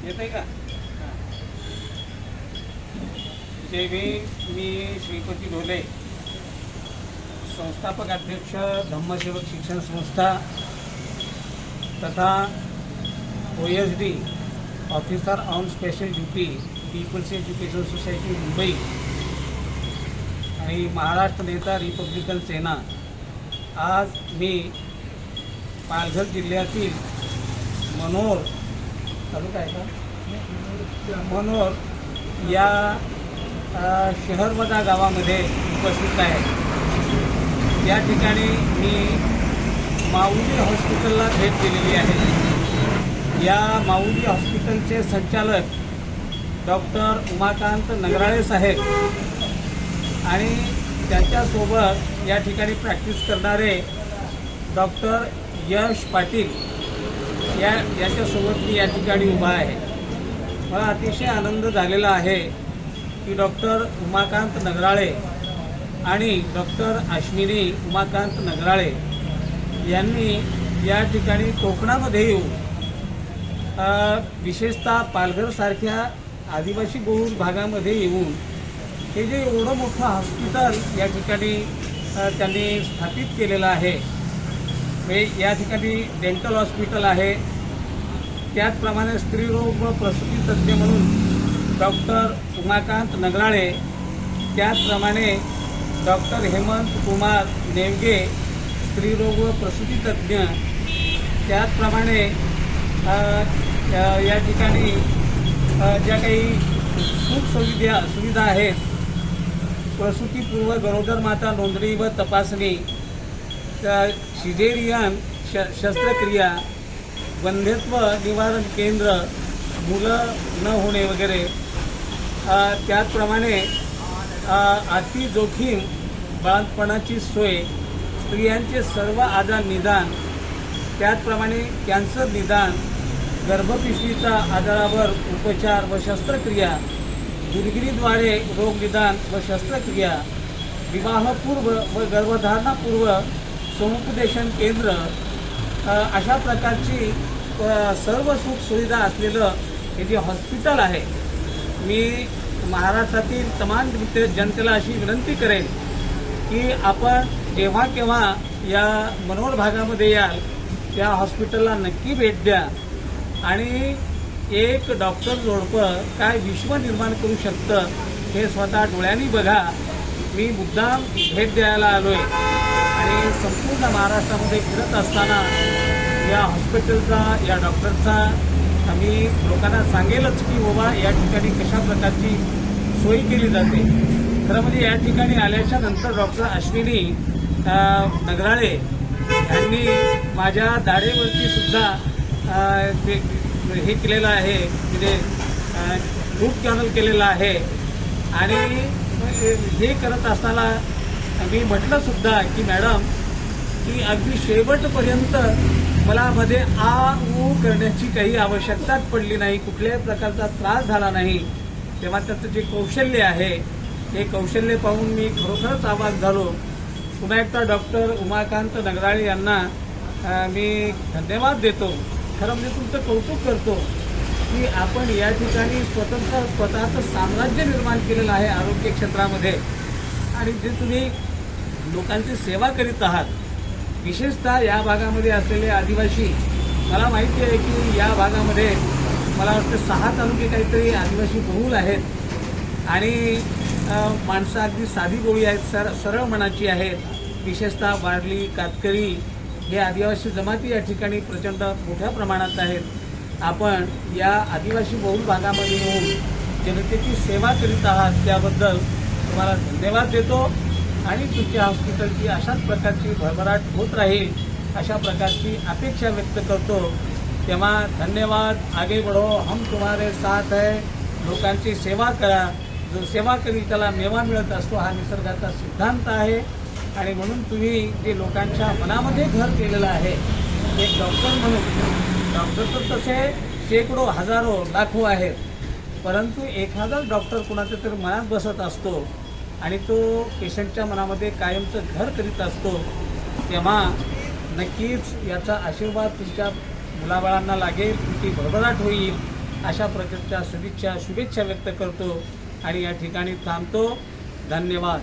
येते का? जय भीम. मी श्रीपती ढोले, संस्थापक अध्यक्ष धम्मसेवक शिक्षण संस्था तथा OSD officer on special duty people's education society Mumbai आणि महाराष्ट्र नेता रिपब्लिकन सेना. आज मी पालघर जिल्ह्यातील मनोर तालुका आहे का, मनोर या शहरवदा गावामध्ये उपस्थित आहे. या ठिकाणी मी माऊली हॉस्पिटलला भेट दिलेली आहे. या माऊली हॉस्पिटलचे संचालक डॉक्टर उमाकांत नगराळे साहेब आणि त्यांच्यासोबत या ठिकाणी प्रॅक्टिस करणारे डॉक्टर यश पाटील यांच्यासोबत मी या ठिकाणी उभा आहे. मला अतिशय आनंद झालेला आहे की डॉक्टर उमाकांत नगराळे आणि डॉक्टर अश्विनी उमाकांत नगराळे यांनी या ठिकाणी कोकणामध्ये येऊन विशेषतः पालघरसारख्या आदिवासी बहुल भागामध्ये येऊन हे जे एवढं मोठं हॉस्पिटल या ठिकाणी त्यांनी स्थापित केलेलं आहे. या ठिकाणी डेंटल हॉस्पिटल आहे, त्याचप्रमाणे स्त्रीरोग व प्रसूती तज्ज्ञ म्हणून डॉक्टर उमाकांत नगराळे, त्याचप्रमाणे डॉक्टर हेमंत कुमार नेवगे स्त्रीरोग व प्रसूती तज्ज्ञ, त्याचप्रमाणे या ठिकाणी ज्या काही सुविधा आहेत, प्रसूतीपूर्व गरोदर माता नोंदणी व तपासणी, सिझेरियन शस्त्रक्रिया, वंध्यत्व निवारण केंद्र, मुलं न होणे वगैरे, त्याचप्रमाणे अति जोखीम बाळंतपणाची सोय, स्त्रियांचे सर्व आजार निदान, त्याचप्रमाणे कॅन्सर निदान, गर्भपिशवीचा आजारावर उपचार व शस्त्रक्रिया, दुर्गिणीद्वारे रोग निदान व शस्त्रक्रिया, विवाहपूर्व व गर्भधारणापूर्व समुपदेशन केंद्र, अशा प्रकारची सर्व सुखसुविधा असलेलं हे जे हॉस्पिटल आहे. मी महाराष्ट्रातील तमाम जनतेला अशी विनंती करेन की आपण जेव्हा केव्हा या मनोर भागामध्ये याल त्या हॉस्पिटलला नक्की भेट द्या आणि एक डॉक्टर जोडपं काय विश्व निर्माण करू शकतं हे स्वतः डोळ्यांनी बघा. मी मुद्दाम भेट द्यायला आलो आहे आणि संपूर्ण महाराष्ट्रामध्ये फिरत असताना या हॉस्पिटलचा, या डॉक्टरचा आम्ही लोकांना सांगेलच की बाबा या ठिकाणी कशा प्रकारची सोय केली जाते. खरं म्हणजे या ठिकाणी आल्याच्या नंतर डॉक्टर अश्विनी नगराळे यांनी माझ्या दाढेवरती सुद्धा हे केलेलं आहे, म्हणजे रूट कॅनल केलेलं आहे. आणि हे करत असताना मी म्हटलं सुद्धा की मॅडम की अगदी शेवटपर्यंत मला मध्ये ऊ करण्याची काही आवश्यकताच पडली नाही, कुठल्याही प्रकारचा त्रास झाला नाही. तेव्हा त्याचं जे कौशल्य आहे हे कौशल्य पाहून मी खरोखरच अवाक झालो. पुन्हा एकदा डॉक्टर उमाकांत नगराळे यांना मी धन्यवाद देतो. खरं म्हणजे तुमचं कौतुक करतो की आपण या ठिकाणी स्वतःचं साम्राज्य निर्माण केलेलं आहे आरोग्य क्षेत्रामध्ये आणि जे तुम्ही लोकांची सेवा करीत आहात, विशेषतः या भागामध्ये असलेले आदिवासी. मला माहिती आहे की या भागामध्ये मला वाटतं 6 तालुके काहीतरी आदिवासी बहुल आहेत आणि माणसं अगदी साधी बोळी आहेत, सरळ मनाची आहेत. विशेषतः वारली, कातकरी हे आदिवासी जमाती या ठिकाणी प्रचंड मोठ्या प्रमाणात आहेत. आपण या आदिवासी बहुल भागामध्ये येऊन जनतेची सेवा करीत आहात त्याबद्दल तुम्हाला धन्यवाद देतो आणि तुमच्या हॉस्पिटलची अशाच प्रकारची भरभराट होत राहील अशा प्रकारची अपेक्षा व्यक्त करतो. तेव्हा धन्यवाद. आगे बढ़ो, हम तुम्हारे साथ है. लोकांची सेवा करा, जो सेवा करील त्याला मेवा मिळत असतो हा निसर्गाचा सिद्धांत आहे. आणि म्हणून तुम्ही जे लोकांच्या मनामध्ये घर केलेलं आहे एक डॉक्टर म्हणून, डॉक्टर तर तसे शेकडो, हजारो, लाखो आहेत, परंतु एखादा डॉक्टर कुणाच्या तरी मनात बसत असतो आणि तो पेशंटच्या मनामध्ये कायमचं घर करीत असतो. तेव्हा नक्कीच याचा आशीर्वाद तुमच्या मुलाबाळांना लागेल, तुमची भरभराट होईल अशा प्रकारच्या शुभेच्छा व्यक्त करतो आणि या ठिकाणी थांबतो. धन्यवाद.